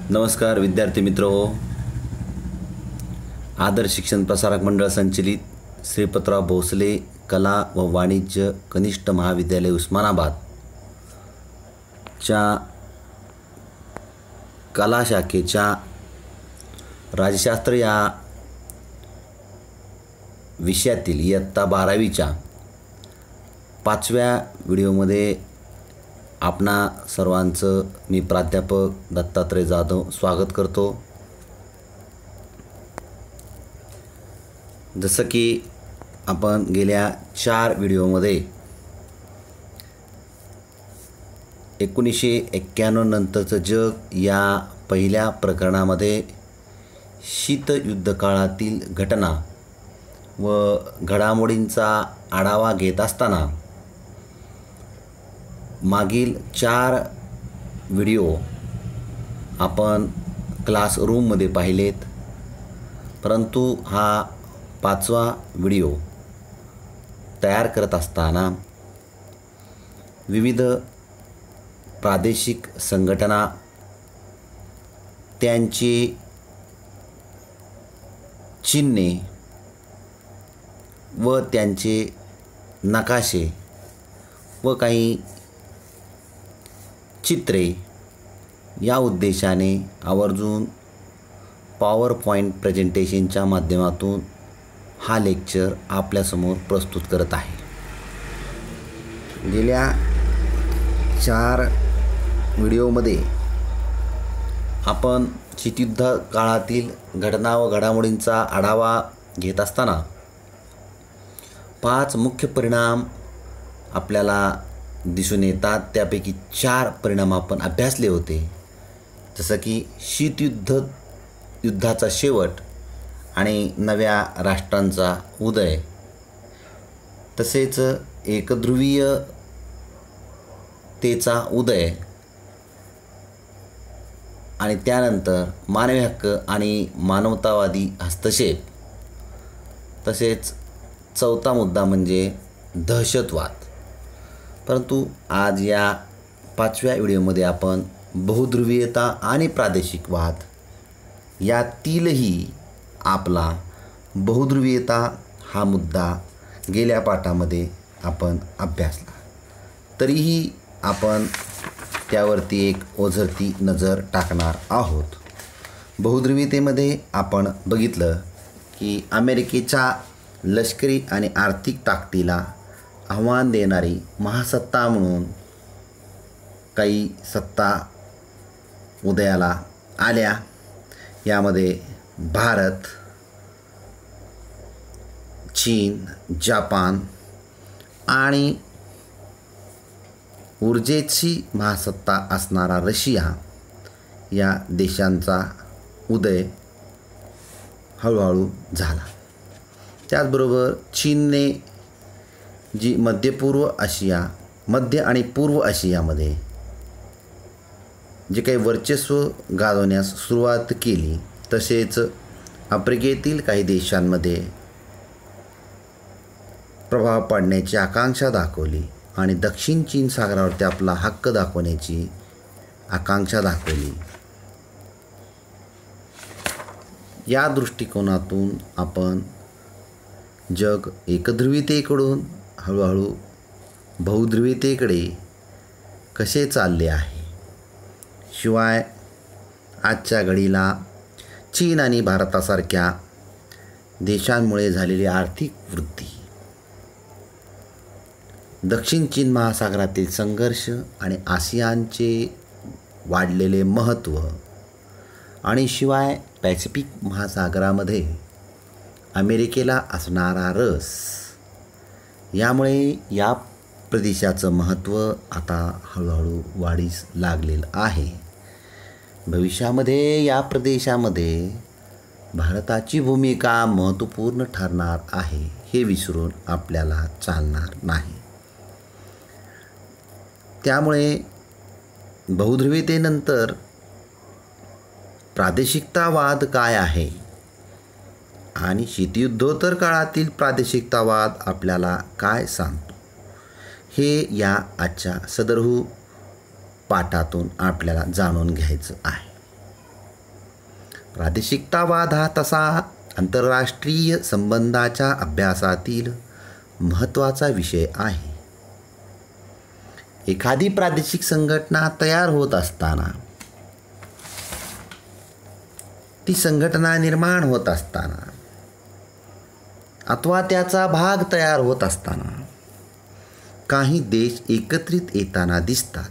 नमस्कार विद्यार्थी मित्र हो. आदर्श शिक्षण प्रसारक मंडळ संचलित श्रीपतराव भोसले कला व वाणिज्य कनिष्ठ महाविद्यालय उस्मानाबाद च्या कला शाखेच्या राज्यशास्त्र या विषयातील इयत्ता 12वीच्या 5व्या व्हिडिओमध्ये आपणा सर्वांचं मी प्राध्यापक दत्तात्रय जाधव स्वागत करतो. जसं की आपण गेल्या 4 व्हिडिओमध्ये 1991 नंतरचं जग या पहिल्या प्रकरणामध्ये शीतयुद्ध काळातील घटना व घडामोडींचा आढावा घेत असताना मागील 4 व्हिडिओ आपण क्लासरूममध्ये पाहिलेत, परंतु हा 5वा व्हिडिओ तयार करत असताना विविध प्रादेशिक संघटना, त्यांची चिन्हे व त्यांचे नकाशे व काही चित्रे या उद्देशाने आवर्जून पॉवर पॉईंट प्रेझेंटेशनच्या माध्यमातून हा लेक्चर आपल्यासमोर प्रस्तुत करत आहे. गेल्या 4 व्हिडिओमध्ये आपण शीतयुद्ध काळातील घटना व घडामोडींचा आढावा घेत असताना 5 मुख्य परिणाम आपल्याला दिसून येतात. त्यापैकी 4 परिणाम आपण अभ्यासले होते, जसं की युद्धाचा शेवट आणि नव्या राष्ट्रांचा उदय, तसेच एकध्रुवीयतेचा उदय आणि त्यानंतर मानवी हक्क आणि मानवतावादी हस्तक्षेप, तसेच 4था मुद्दा म्हणजे दहशतवाद. परंतु आज या 5व्या व्हिडिओमध्ये आपण बहुध्रुवीयता आणि प्रादेशिक वाद यातीलही आपला बहुध्रुवीयता हा मुद्दा गेल्या पाठामध्ये आपण अभ्यासला, तरीही आपण त्यावरती एक ओझरती नजर टाकणार आहोत. बहुध्रुवीयतेमध्ये आपण बघितलं की अमेरिकेच्या लष्करी आणि आर्थिक ताकदीला आव्हान देणारी महासत्ता म्हणून काही सत्ता उदयाला आल्या. यामध्ये भारत, चीन, जपान आणि ऊर्जेची महासत्ता असणारा रशिया या देशांचा उदय हळूहळू झाला. त्याचबरोबर चीनने जी मध्य आणि पूर्व आशियामध्ये जे काही वर्चस्व गाजवण्यास सुरुवात केली, तसेच आफ्रिकेतील काही देशांमध्ये प्रभाव पाडण्याची आकांक्षा दाखवली आणि दक्षिण चीन सागरावरती आपला हक्क दाखवण्याची आकांक्षा दाखवली. या दृष्टिकोनातून आपण जग एकध्रुवीयतेकडून हळूहळू बहुध्रुवीयतेकडे कसे चालले आहे. शिवाय आजच्या घडीला चीन आणि भारतासारख्या देशांमुळे झालेली आर्थिक वृद्धी, दक्षिण चीन महासागरातील संघर्ष आणि आसियानचे वाढलेले महत्त्व आणि शिवाय पॅसिफिक महासागरामध्ये अमेरिकेला असणारा रस, यामुळे या प्रदेशाचं महत्त्व आता हळूहळू वाढीस लागलेलं आहे. भविष्यामध्ये या प्रदेशामध्ये भारताची भूमिका महत्त्वपूर्ण ठरणार आहे, हे विसरून आपल्याला चालणार नाही. त्यामुळे बहुध्रुवीयतेनंतर प्रादेशिकतावाद काय आहे आणि शीतयुद्धोत्तर काळातील प्रादेशिकतावाद आपल्याला काय सांगतो, हे या आजच्या सदरहू पाठातून आपल्याला जाणून घ्यायचं आहे. प्रादेशिकतावाद हा तसा आंतरराष्ट्रीय संबंधाच्या अभ्यासातील महत्त्वाचा विषय आहे. एखादी प्रादेशिक संघटना तयार होत असताना, ती संघटना निर्माण होत असताना अथवा त्याचा भाग तयार होत असताना काही देश एकत्रित येताना दिसतात.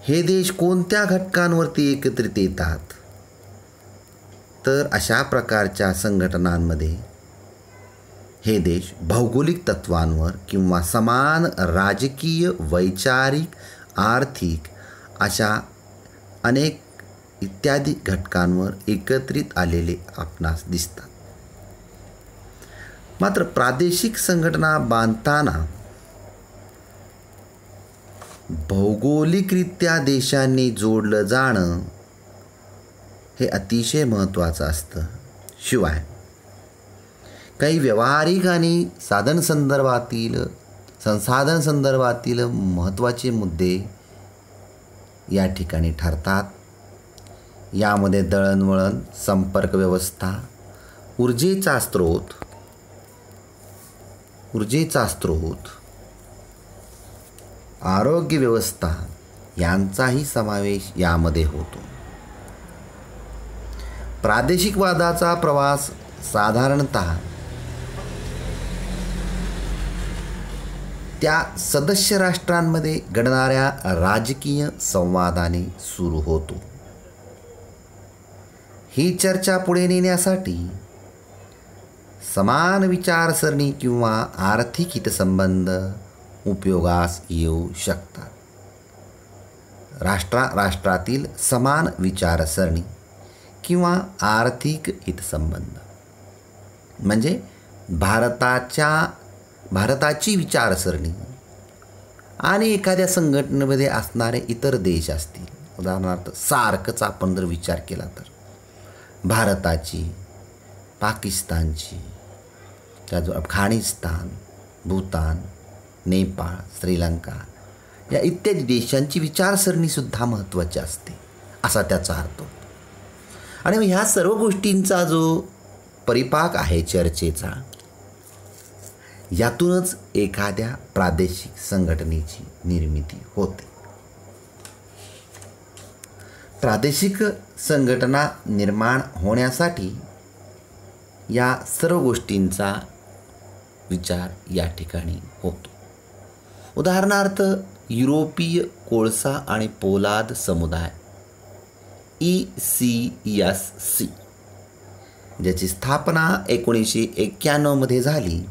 हे देश कोणत्या घटकांवरती एकत्रित येतात? तर अशा प्रकारच्या संघटनांमध्ये हे देश भौगोलिक तत्वांवर किंवा समान राजकीय, वैचारिक, आर्थिक अशा अनेक इत्यादी घटकांवर एकत्रित आलेले आपणास दिसतात. मात्र प्रादेशिक संघटना बांधताना भौगोलिकरित्या देशांनी जोडलं जाणं हे अतिशय महत्त्वाचं असतं. शिवाय काही व्यावहारिक आणि संसाधन संदर्भातील महत्त्वाचे मुद्दे या ठिकाणी ठरतात. यामध्ये दळणवळण, संपर्क व्यवस्था, ऊर्जेचा स्रोत, आरोग्य व्यवस्था यांचाही समावेश यामध्ये होतो. प्रादेशिकवादाचा प्रवास साधारणतः त्या सदस्य राष्ट्रांमध्ये घडणाऱ्या राजकीय संवादाने सुरू होतो. ही चर्चा पुढे नेण्यासाठी समान विचारसरणी किंवा आर्थिक हितसंबंध उपयोगास येऊ शकतात. राष्ट्रातील समान विचारसरणी किंवा आर्थिक हितसंबंध म्हणजे भारताची विचारसरणी आणि एखाद्या संघटनेमध्ये असणारे इतर देश असतील. उदाहरणार्थ सार्कचा आपण जर विचार केला तर भारताची, पाकिस्तानची, त्याजवळ अफगाणिस्तान, भूतान, नेपाळ, श्रीलंका या इत्यादी देशांची विचारसरणीसुद्धा महत्त्वाची असते असा त्याचा अर्थ होतो. आणि ह्या सर्व गोष्टींचा जो परिपाक आहे चर्चेचा, यातूनच एखाद्या प्रादेशिक संघटनेची निर्मिती होते. प्रादेशिक संघटना निर्माण होण्यासाठी या सर्व गोष्टींचा विचार या ठिकाणी होतो. उदाहरणार्थ युरोपीय कोळसा आणि पोलाद समुदाय ECSC ज्याची स्थापना 1991 मध्ये झाली.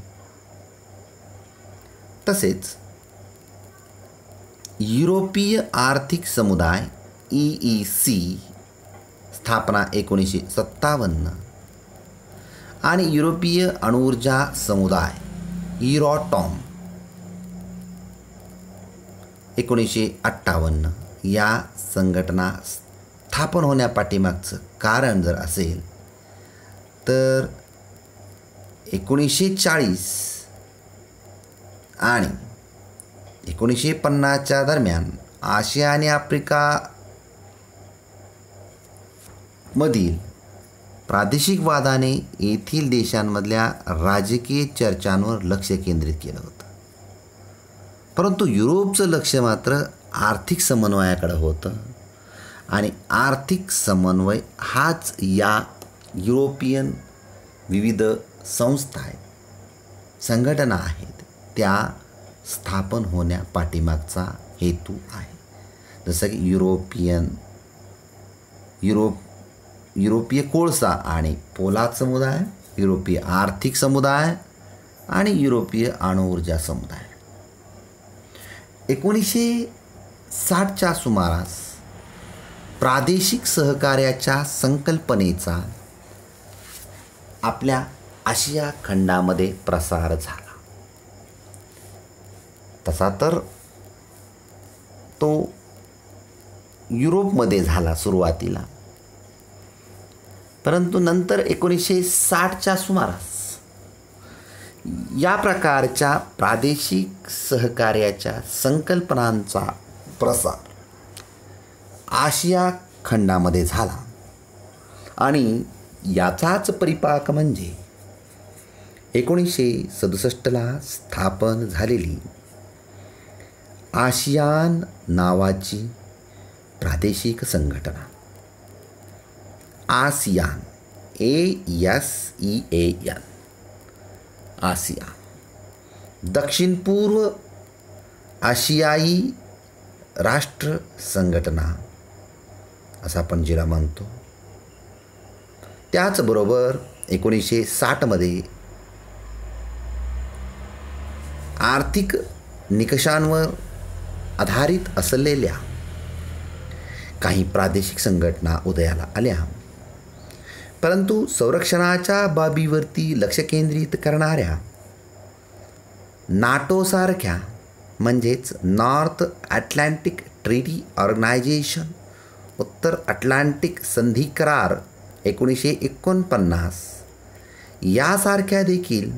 तसेच युरोपीय आर्थिक समुदाय EEC स्थापना 1957 आणि युरोपीय अणुऊर्जा समुदाय युरोटॉम 1958 या संघटना स्थापन होण्यापाठीमागचं कारण जर असेल तर 1940 आणि 1950च्या दरम्यान आशिया आणि आफ्रिका मधील प्रादेशिक वादाने येथील देशांमधल्या राजकीय चर्चांवर लक्ष केंद्रित केलं होतं. परंतु युरोपचं लक्ष मात्र आर्थिक समन्वयाकडे होतं आणि आर्थिक समन्वय हाच या युरोपियन विविध संस्था आहेत, संघटना आहेत, त्या स्थापन होण्या पाठीमागचा हेतू आहे. जसं की युरोपीय कोळसा आणि पोलाद समुदाय, युरोपीय आर्थिक समुदाय आणि युरोपीय अणुऊर्जा समुदाय. 1960च्या सुमारास प्रादेशिक सहकार्याच्या संकल्पनेचा आपल्या आशिया खंडामध्ये प्रसार झाला. तसा तर तो युरोपमध्ये झाला सुरुवातीला, परंतु नंतर 1960च्या सुमारास या प्रकारच्या प्रादेशिक सहकार्याच्या संकल्पनांचा प्रसार आशिया खंडामध्ये झाला आणि याचाच परिपाक म्हणजे 1967ला स्थापन झालेली आसियान नावाची प्रादेशिक संघटना. आसियान, ASEAN, आसियान दक्षिण पूर्व आशियाई राष्ट्र संघटना असं आपण जिला म्हणतो. त्याचबरोबर 1960मध्ये आर्थिक निकषांवर आधारित असलेल्या काही प्रादेशिक संघटना उदयाला आल्या, परंतु संरक्षणाच्या बाबीवरती लक्ष केंद्रित करणाऱ्या नाटोसारख्या म्हणजेच नॉर्थ अटलांटिक ट्रीटी ऑर्गनायझेशन, उत्तर अटलांटिक संधी करार 1949 यासारख्या देखील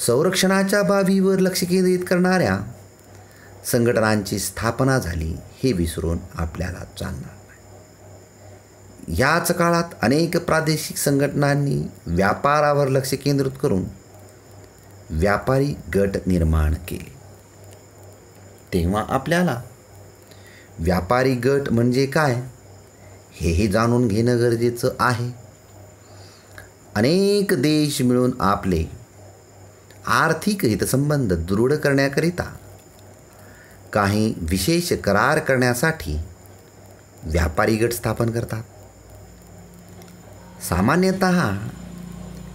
संरक्षणाच्या बाबीवर लक्ष केंद्रित करणाऱ्या संघटनांची स्थापना झाली हे विसरून आपल्याला चालणार नाही. याच काळात अनेक प्रादेशिक संघटनांनी व्यापारावर लक्ष केंद्रित करून व्यापारी गट निर्माण केले. तेव्हा आपल्याला व्यापारी गट म्हणजे काय हेही जाणून घेणं गरजेचं आहे. अनेक देश मिळून आपले आर्थिक हितसंबंध दृढ करण्याकरिता काही विशेष करार करण्यासाठी व्यापारी गट स्थापन करतात. सामान्यतः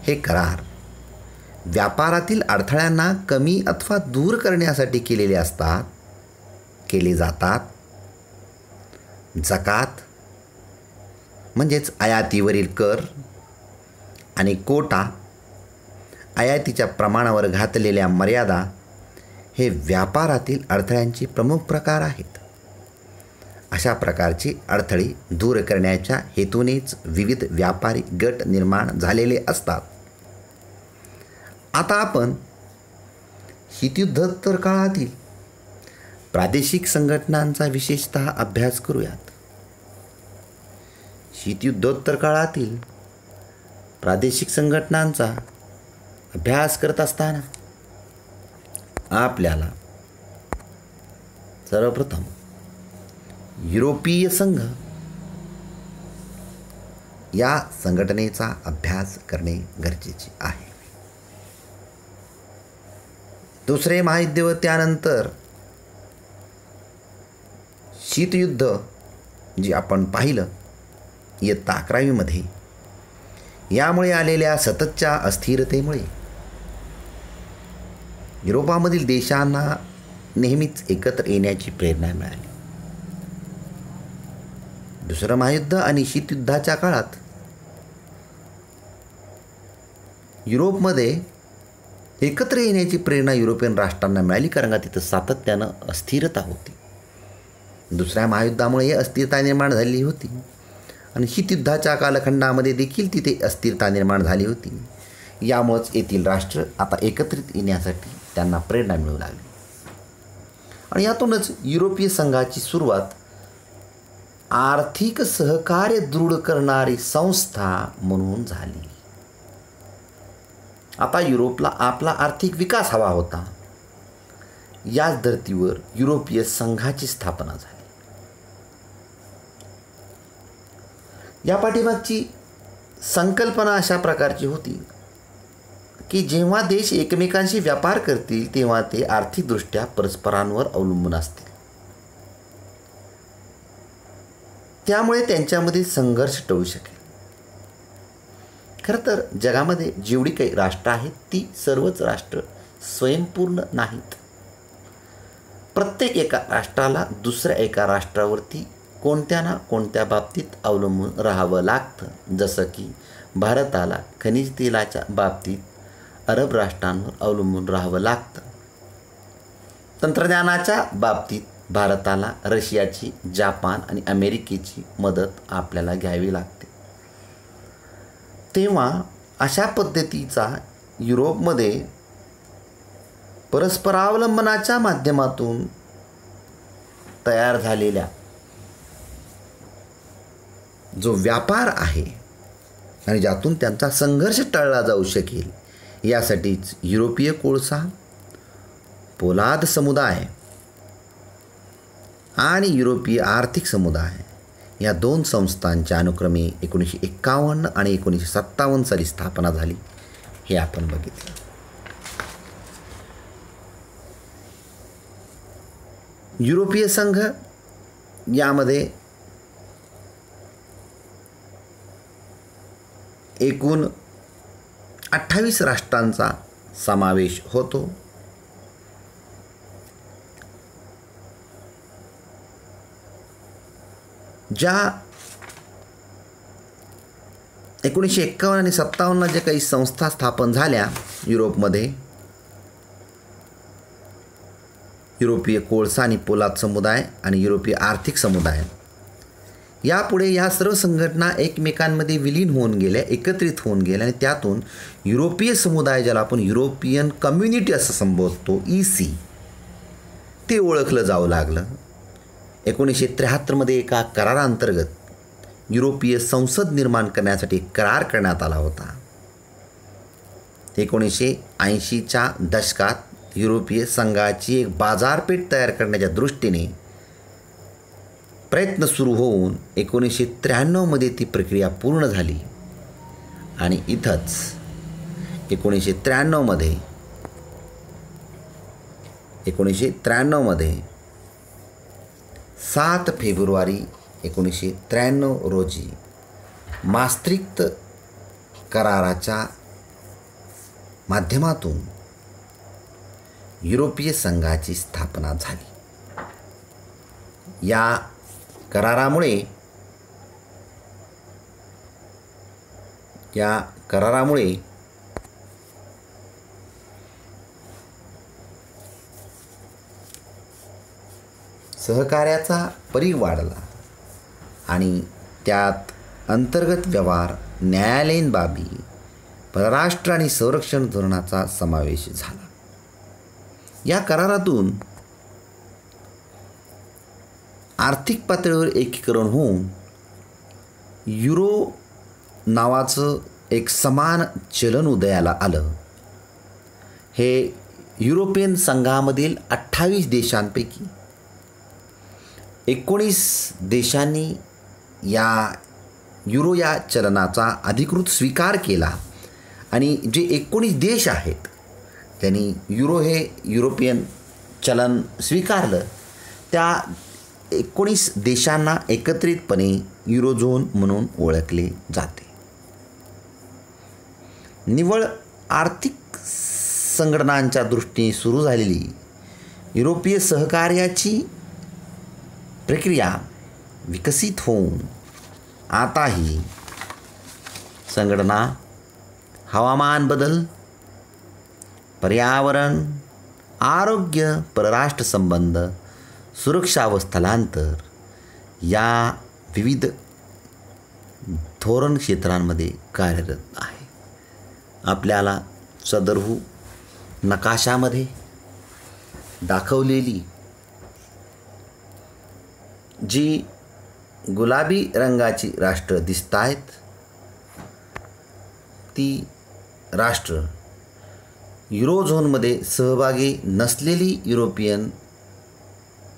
हे करार व्यापारातील अडथळ्यांना कमी अथवा दूर करण्यासाठी केले जातात. जकात म्हणजेच आयातीवरील कर आणि कोटा, आयातीच्या प्रमाणावर घातलेल्या मर्यादा हे व्यापारातील अडथळ्यांचे प्रमुख प्रकार आहेत. अशा प्रकारचे अडथळे दूर करण्याच्या हेतूनेच विविध व्यापारी गट निर्माण झालेले असतात. आता आपण शीतयुद्धोत्तर काळातील प्रादेशिक संघटनांचा विशेषतः अभ्यास करूयात. शीतयुद्धोत्तर काळातील प्रादेशिक संघटनांचा अभ्यास करत असताना आपल्याला सर्वप्रथम युरोपीय संघ या संघटनेचा अभ्यास करणे गरजेचे आहे. दुसरे महायुद्ध व त्यानंतर शीतयुद्ध जे आपण पाहिलं इयत्ता 11वीमध्ये, यामुळे आलेल्या सततच्या अस्थिरतेमुळे युरोपामधील देशांना नेहमीच एकत्र येण्याची प्रेरणा मिळाली. दुसरं महायुद्ध आणि शीतयुद्धाच्या काळात युरोपमध्ये एकत्र येण्याची प्रेरणा युरोपियन राष्ट्रांना मिळाली, कारण का तिथं सातत्यानं अस्थिरता होती. दुसऱ्या महायुद्धामुळे ही अस्थिरता निर्माण झाली होती आणि शीतयुद्धाच्या कालखंडामध्ये देखील तिथे अस्थिरता निर्माण झाली होती. यामुळेच येथील राष्ट्र आता एकत्रित येण्यासाठी त्यांना प्रेरणा मिळू लागली आणि यातूनच युरोपीय संघाची सुरुवात आर्थिक सहकार्य दृढ करणारी संस्था म्हणून झाली. आता युरोपला आपला आर्थिक विकास हवा होता. याच धर्तीवर युरोपीय संघाची स्थापना झाली. या पाठीमागची संकल्पना अशा प्रकारची होती की जेव्हा देश एकमेकांशी व्यापार करतील तेव्हा ते आर्थिकदृष्ट्या परस्परांवर अवलंबून असतील. त्यामुळे त्यांच्यामध्ये संघर्ष टळू शकेल. खरं तर जगामध्ये जेवढी काही राष्ट्र आहेत ती सर्वच राष्ट्र स्वयंपूर्ण नाहीत. प्रत्येक एका राष्ट्राला दुसऱ्या एका राष्ट्रावरती कोणत्या ना कोणत्या बाबतीत अवलंबून राहावं लागतं. जसं की भारताला खनिज तेलाच्या बाबतीत अरब राष्ट्रांवर अवलंबून राहावं लागतं. तंत्रज्ञानाच्या बाबतीत भारताला रशियाची, जापान आणि अमेरिकेची मदत आपल्याला घ्यावी लागते. तेव्हा अशा पद्धतीचा युरोपमध्ये परस्परावलंबनाच्या माध्यमातून तयार झालेल्या जो व्यापार आहे आणि ज्यातून त्यांचा संघर्ष टळला जाऊ शकेल यासाठीच युरोपीय कोळसा, पोलाद समुदाय आणि युरोपीय आर्थिक समुदाय या 2 संस्थांच्या अनुक्रमे 1951 आणि 1957 साली स्थापना झाली हे आपण बघितलं. युरोपीय संघ यामध्ये एकूण 28 राष्ट्रांचा समावेश होतो. ज्या 1951 आणि 57 ज्या काही संस्था स्थापन झाल्या युरोपमध्ये, युरोपीय कोळसा आणि पोलाद समुदाय आणि युरोपीय आर्थिक समुदाय, यापुढे या सर्व संघटना एकमेकांमध्ये विलीन होऊन गेल्या, एकत्रित होऊन गेल्या आणि त्यातून युरोपीय समुदाय, ज्याला आपण युरोपियन कम्युनिटी असं संबोधतो, EC, ते ओळखलं जाऊ लागलं. 1973 एका कराराअंतर्गत युरोपीय संसद निर्माण करण्यासाठी एक करार करण्यात आला होता. 1980च्या दशकात युरोपीय संघाची एक बाजारपेठ तयार करण्याच्या दृष्टीने प्रयत्न सुरू होऊन 1993 ती प्रक्रिया पूर्ण झाली आणि इथंच 1993 7 फेब्रुवारी 1993 रोजी मास्त्रिक्ट कराराच्या माध्यमातून युरोपीय संघाची स्थापना झाली. या करारामुळे सहकार्याचा परीघ वाढला आणि त्यात अंतर्गत व्यवहार, न्यायालयीन बाबी, परराष्ट्र आणि संरक्षण धोरणाचा समावेश झाला. या करारातून आर्थिक पातळीवर एकीकरण होऊन युरो नावाचं एक समान चलन उदयाला आलं. हे युरोपियन संघामधील 28 देशांपैकी 19 देशांनी युरो या चलनाचा अधिकृत स्वीकार केला आणि जे 19 देश आहेत त्यांनी युरो हे युरोपियन चलन स्वीकारलं, त्या 19 देशांना एकत्रितपणे युरोझोन म्हणून ओळखले जाते. निव्वळ आर्थिक संघटनांच्या दृष्टीने सुरू झालेली युरोपीय सहकार्याची प्रक्रिया विकसित होऊन आता ही संघटना हवामान बदल, पर्यावरण, आरोग्य, परराष्ट्र संबंध, सुरक्षा व स्थलांतर या विविध धोरण क्षेत्रांमध्ये कार्यरत आहे. आपल्याला सदरहू नकाशामध्ये दाखवलेली जी गुलाबी रंगाची राष्ट्र दिसत आहेत, ती राष्ट्र युरोझोनमध्ये सहभागी नसलेली युरोपियन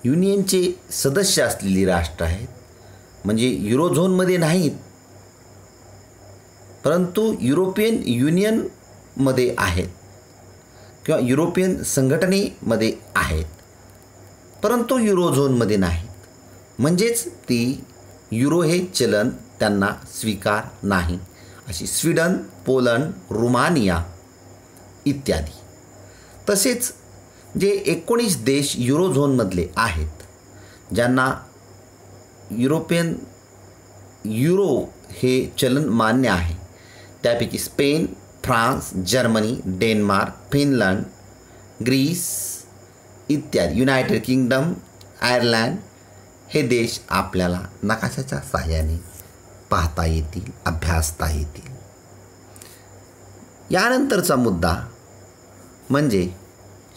युनियनचे सदस्य असलेली राष्ट्र आहेत. म्हणजे युरोझोनमध्ये नाहीत परंतु युरोपियन युनियनमध्ये आहेत किंवा युरोपियन संघटनेमध्ये आहेत परंतु युरोझोनमध्ये नाहीत. म्हणजेच ती युरो हे चलन त्यांना स्वीकार नाही, अशी स्वीडन, पोलंड, रुमानिया इत्यादी. तसेच जे 19 देश युरोझोनमधले आहेत ज्यांना युरो हे चलन मान्य आहे, त्यापैकी Spain, France, Germany, Denmark, Finland, Greece इत्यादी, युनायटेड किंगडम, आयर्लंड हे देश आपल्याला नकाशाच्या साहाय्याने पाहता येतील, अभ्यासता येतील. यानंतरचा मुद्दा म्हणजे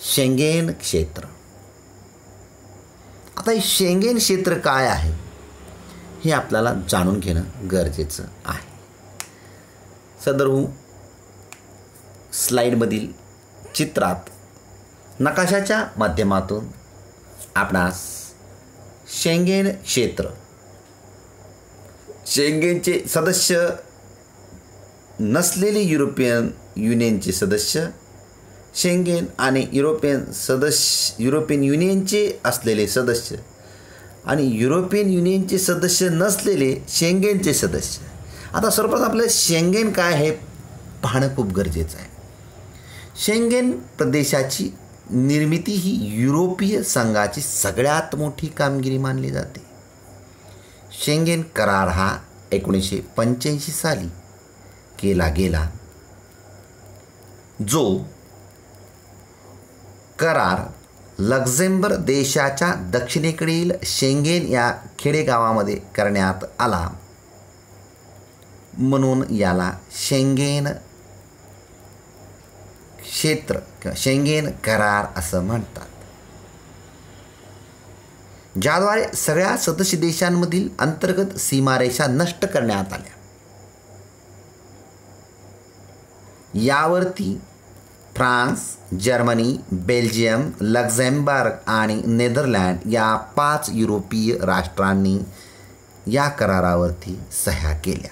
शेंगेन क्षेत्र. आता हे शेंगेन क्षेत्र काय आहे हे आपल्याला जाणून घेणं गरजेचं आहे. सदरहू स्लाईडमधील चित्रात नकाशाच्या माध्यमातून आपणास शेंगेन क्षेत्र, शेंगेनचे सदस्य नसलेले युरोपियन युनियनचे सदस्य, शेंगेन आणि युरोपियन युनियनचे असलेले सदस्य आणि युरोपियन युनियनचे सदस्य नसलेले शेंगेनचे सदस्य. आता सर्वप्रथम आपल्याला शेंगेन काय हे पाहणं खूप गरजेचं आहे. शेंगेन प्रदेशाची निर्मिती ही युरोपीय संघाची सगळ्यात मोठी कामगिरी मानली जाते. शेंगेन करार हा 1985 साली केला गेला. जो करार लक्झेंबर्ग देशाच्या दक्षिणेकडील शेंगेन या खेडेगावामध्ये करण्यात आला, म्हणून याला शेंगेन क्षेत्र किंवा शेंगेन करार असं म्हणतात. ज्याद्वारे सगळ्या सदस्य देशांमधील अंतर्गत सीमारेषा नष्ट करण्यात आल्या. यावरती फ्रान्स, जर्मनी, बेल्जियम, लक्झेंबर्ग आणि नेदरलँड या 5 युरोपीय राष्ट्रांनी या करारावरती सह्या केल्या.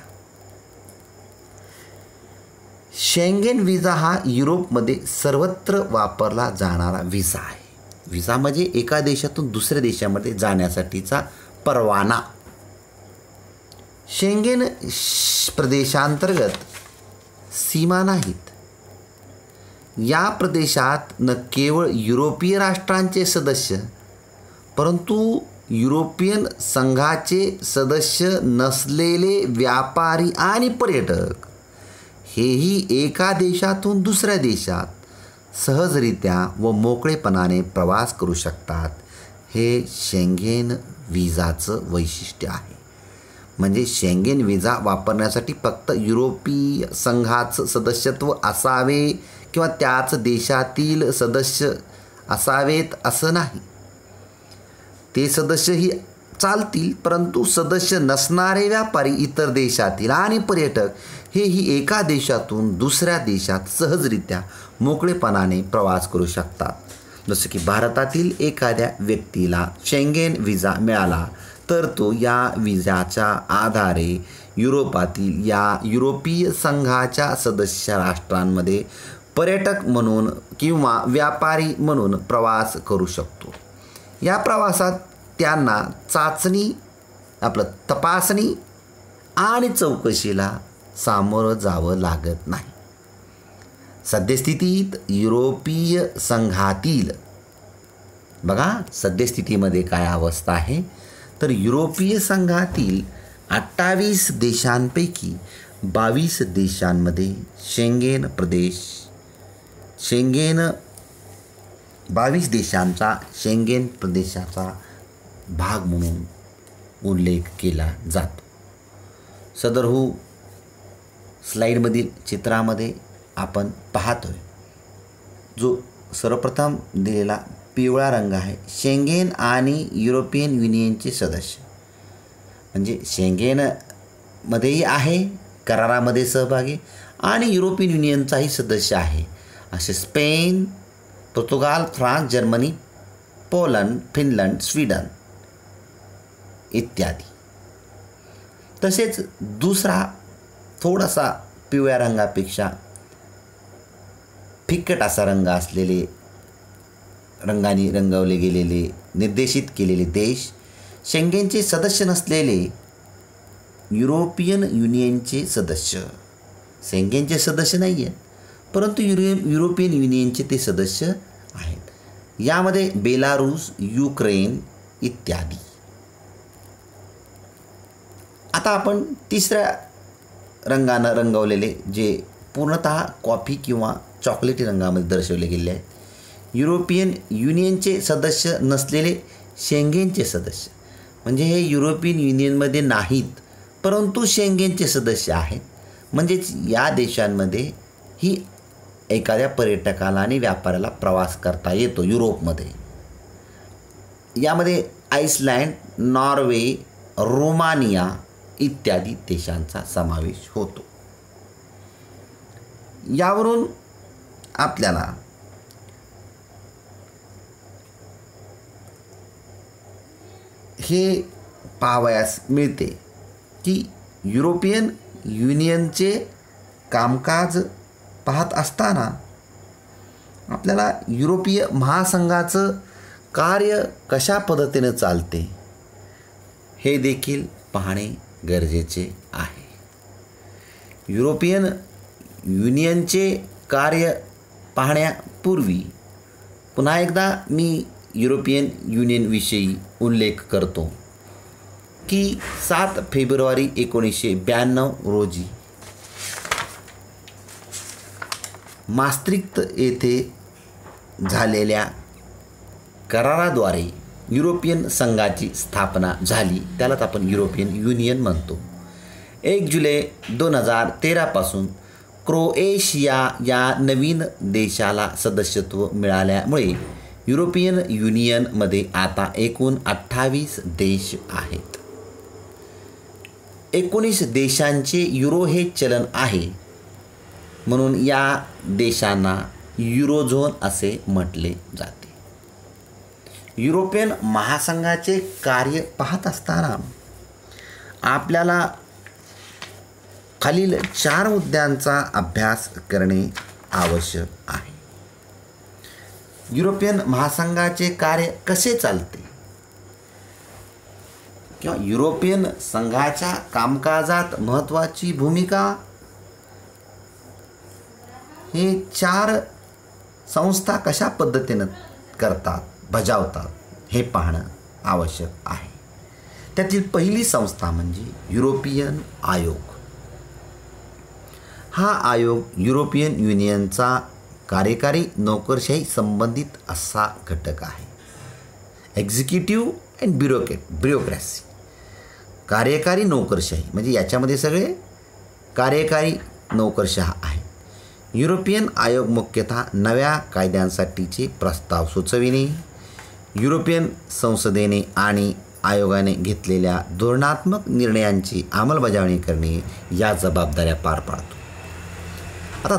शेंगेन विजा हा युरोपमध्ये सर्वत्र वापरला जाणारा विजा आहे. विजा म्हणजे एका देशातून दुसऱ्या देशामध्ये जाण्यासाठीचा परवाना. शेंगेन प्रदेशांतर्गत सीमा नाहीत. या प्रदेशात न केवळ युरोपीय राष्ट्रांचे सदस्य, परंतु युरोपियन संघाचे सदस्य नसलेले व्यापारी आणि पर्यटक हेही एका देशातून दुसऱ्या देशात सहजरित्या व मोकळेपणाने प्रवास करू शकतात. हे शेंगेन विजाचं वैशिष्ट्य आहे. म्हणजे शेंगेन विजा वापरण्यासाठी फक्त युरोपीय संघाचं सदस्यत्व असावे किंवा त्याच देशातील सदस्य असावेत असं नाही. ते सदस्यही चालतील, परंतु सदस्य नसणारे व्यापारी, इतर देशातील आणि पर्यटक हेही एका देशातून दुसऱ्या देशात सहजरित्या मोकळेपणाने प्रवास करू शकतात. जसं की भारतातील एखाद्या व्यक्तीला शेंगेन विजा मिळाला तर तो या विजाच्या आधारे युरोपातील या युरोपीय संघाच्या सदस्य राष्ट्रांमध्ये पर्यटक म्हणून किंवा व्यापारी म्हणून प्रवास करू शकतो. या प्रवासात त्यांना तपासणी आणि चौकशीला सामोरं जावं लागत नाही. सद्यस्थितीत युरोपीय संघातील बघा सद्यस्थितीमध्ये काय अवस्था आहे तर युरोपीय संघातील 28 देशांपैकी 22 देशांमध्ये शेंगेन 22 देशांचा शेंगेन प्रदेशाचा भाग म्हणून उल्लेख केला जातो. सदरहू स्लाईडमधील चित्रामध्ये आपण पाहतोय जो सर्वप्रथम दिलेला पिवळा रंग आहे शेंगेन आणि युरोपियन युनियनचे सदस्य. म्हणजे शेंगेनमध्येही आहे, करारामध्ये सहभागी आणि युरोपियन युनियनचाही सदस्य आहे असे Spain, Portugal, France, Germany, Poland, Finland, Sweden इत्यादी. तसेच दुसरा थोडासा पिवळ्या रंगापेक्षा फिकट असा रंग असलेले रंगाने रंगवले गेलेले निर्देशित केलेले देश शेंगेनचे सदस्य नसलेले युरोपियन युनियनचे सदस्य. शेंगेनचे सदस्य नाही आहेत परंतु युरोपियन युनियनचे ते सदस्य आहेत. यामध्ये बेलारूस, युक्रेन इत्यादी. आता आपण तिसऱ्या रंगानं रंगवलेले जे पूर्णतः कॉफी किंवा चॉकलेटी रंगामध्ये दर्शवले गेले आहेत युरोपियन युनियनचे सदस्य नसलेले शेंगेनचे सदस्य. म्हणजे हे युरोपियन युनियनमध्ये नाहीत परंतु शेंगेनचे सदस्य आहेत. म्हणजेच या देशांमध्ये ही एखाद्या पर्यटकाला आणि व्यापाऱ्याला प्रवास करता येतो युरोपमध्ये. यामध्ये आईसलँड, नॉर्वे, रोमानिया इत्यादी देशांचा समावेश होतो. यावरून आपल्याला हे पाहावयास मिळते की युरोपियन युनियनचे कामकाज पाहत असताना आपल्याला युरोपीय महासंघाचं कार्य कशा पद्धतीने चालते हे देखील पाहणे गरजेचे आहे. युरोपियन युनियनचे कार्य पाहण्यापूर्वी पुन्हा एकदा मी युरोपियन युनियनविषयी उल्लेख करतो की 7 फेब्रुवारी 1992 रोजी मास्त्रिक्ट येथे झालेल्या कराराद्वारे युरोपियन संघाची स्थापना झाली. त्यालाच आपण युरोपियन युनियन म्हणतो. 1 जुलै 2013 पासून क्रोएशिया या नवीन देशाला सदस्यत्व मिळाल्यामुळे युरोपियन युनियनमध्ये आता एकूण 28 देश आहेत. 19 देशांचे युरो हे चलन आहे, म्हणून या देशांना युरोझोन असे म्हटले जाते. युरोपियन महासंघाचे कार्य पाहत असताना आपल्याला खालील 4 मुद्द्यांचा अभ्यास करणे आवश्यक आहे. युरोपियन महासंघाचे कार्य कसे चालते किंवा युरोपियन संघाच्या कामकाजात महत्त्वाची भूमिका हे 4 संस्था कशा पद्धतीनं करतात, बजावतात हे पाहणं आवश्यक आहे. त्यातील पहिली संस्था म्हणजे युरोपियन आयोग. हा आयोग युरोपियन युनियनचा कार्यकारी नोकरशाही संबंधित असा घटक आहे. एक्झिक्युटिव्ह अँड ब्युरोक्रॅसी, कार्यकारी नोकरशाही म्हणजे याच्यामध्ये सगळे कार्यकारी नोकरशाह आहे. युरोपियन आयोग मुख्यतः नव्या कायद्यांसाठीचे प्रस्ताव सुचविणे, युरोपियन संसदेने आणि आयोगाने घेतलेल्या धोरणात्मक निर्णयांची अंमलबजावणी करणे या जबाबदाऱ्या पार पाडतो. आता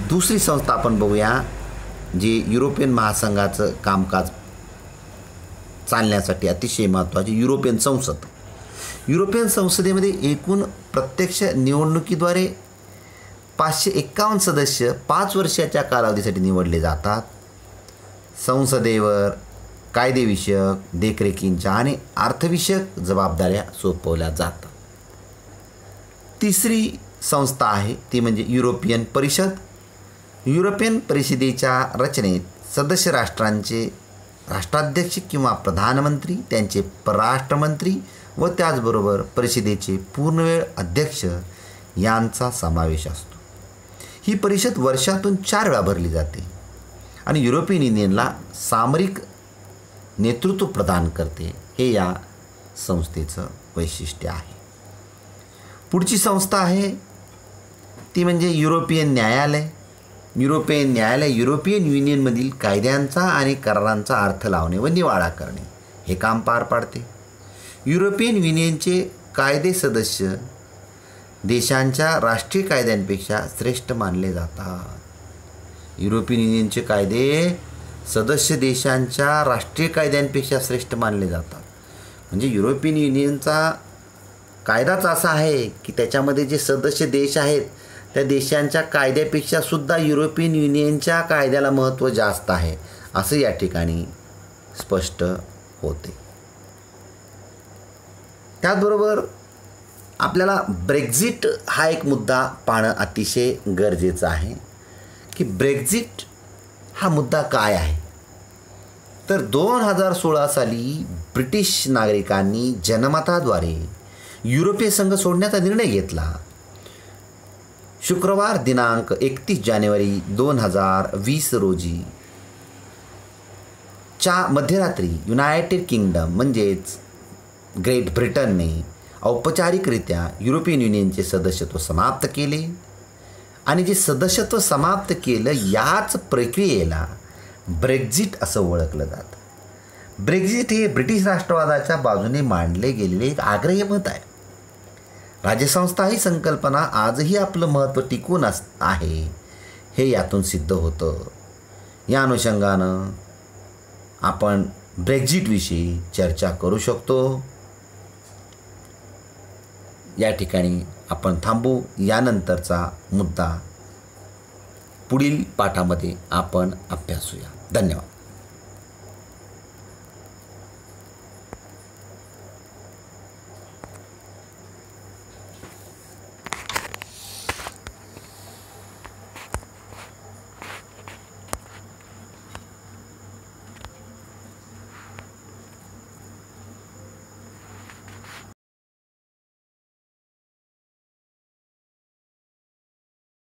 दुसरी संस्था आपण बघूया जी युरोपियन महासंघाचं कामकाज चालण्यासाठी अतिशय महत्त्वाची, युरोपियन संसद. युरोपियन संसदेमध्ये एकूण प्रत्यक्ष निवडणुकीद्वारे 551 सदस्य 5 वर्षाच्या कालावधीसाठी निवडले जातात. संसदेवर कायदेविषयक, देखरेखींच्या आणि अर्थविषयक जबाबदाऱ्या सोपवल्या जातात. तिसरी संस्था आहे ती म्हणजे युरोपियन परिषद. युरोपियन परिषदेच्या रचनेत सदस्य राष्ट्रांचे राष्ट्राध्यक्ष किंवा प्रधानमंत्री, त्यांचे परराष्ट्रमंत्री व त्याचबरोबर परिषदेचे पूर्णवेळ अध्यक्ष यांचा समावेश असतो. ही परिषद वर्षातून 4 वेळा भरली जाते आणि युरोपियन युनियनला सामरिक नेतृत्व प्रदान करते. हे या संस्थेचं वैशिष्ट्य आहे. पुढची संस्था आहे ती म्हणजे युरोपियन न्यायालय. युरोपियन न्यायालय युरोपियन युनियनमधील कायद्यांचा आणि करारांचा अर्थ लावणे व निवाडा करणे हे काम पार पाडते. युरोपियन युनियनचे कायदे सदस्य देशांच्या राष्ट्रीय कायद्यांपेक्षा श्रेष्ठ मानले जातात. युरोपियन युनियनचे कायदे सदस्य देशांच्या राष्ट्रीय कायद्यांपेक्षा श्रेष्ठ मानले जातात. म्हणजे युरोपियन युनियनचा कायदाच असा आहे की त्याच्यामध्ये जे सदस्य देश आहेत त्या देशांच्या कायद्यापेक्षा सुद्धा युरोपियन युनियनच्या कायद्याला महत्त्व जास्त आहे असं या ठिकाणी स्पष्ट होते. त्याचबरोबर आपल्याला ब्रेक्झिट हा एक मुद्दा पाहणं अतिशय गरजेचं आहे की ब्रेक्झिट हा मुद्दा काय आहे. तर 2016 साली ब्रिटिश नागरिकांनी जनमताद्वारे युरोपीय संघ सोडण्याचा निर्णय घेतला. शुक्रवार दिनांक 31 जानेवारी 2020 रोजी मध्यरात्री युनायटेड किंगडम म्हणजेच ग्रेट ब्रिटनने औपचारिकरित्या युरोपियन युनियनचे सदस्यत्व समाप्त केले आणि जे सदस्यत्व समाप्त केलं याच प्रक्रियेला ब्रेक्झिट असं ओळखलं जातं. ब्रेक्झिट हे ब्रिटिश राष्ट्रवादाच्या बाजूने मांडले गेलेले एक आग्रही मत आहे. राज्यसंस्था ही संकल्पना आजही आपलं महत्त्व टिकून आहे हे यातून सिद्ध होतं. या अनुषंगानं आपण ब्रेक्झिटविषयी चर्चा करू शकतो. या ठिकाणी आपण थांबू. यानंतरचा मुद्दा पुढील पाठामध्ये आपण अभ्यासूया. धन्यवाद.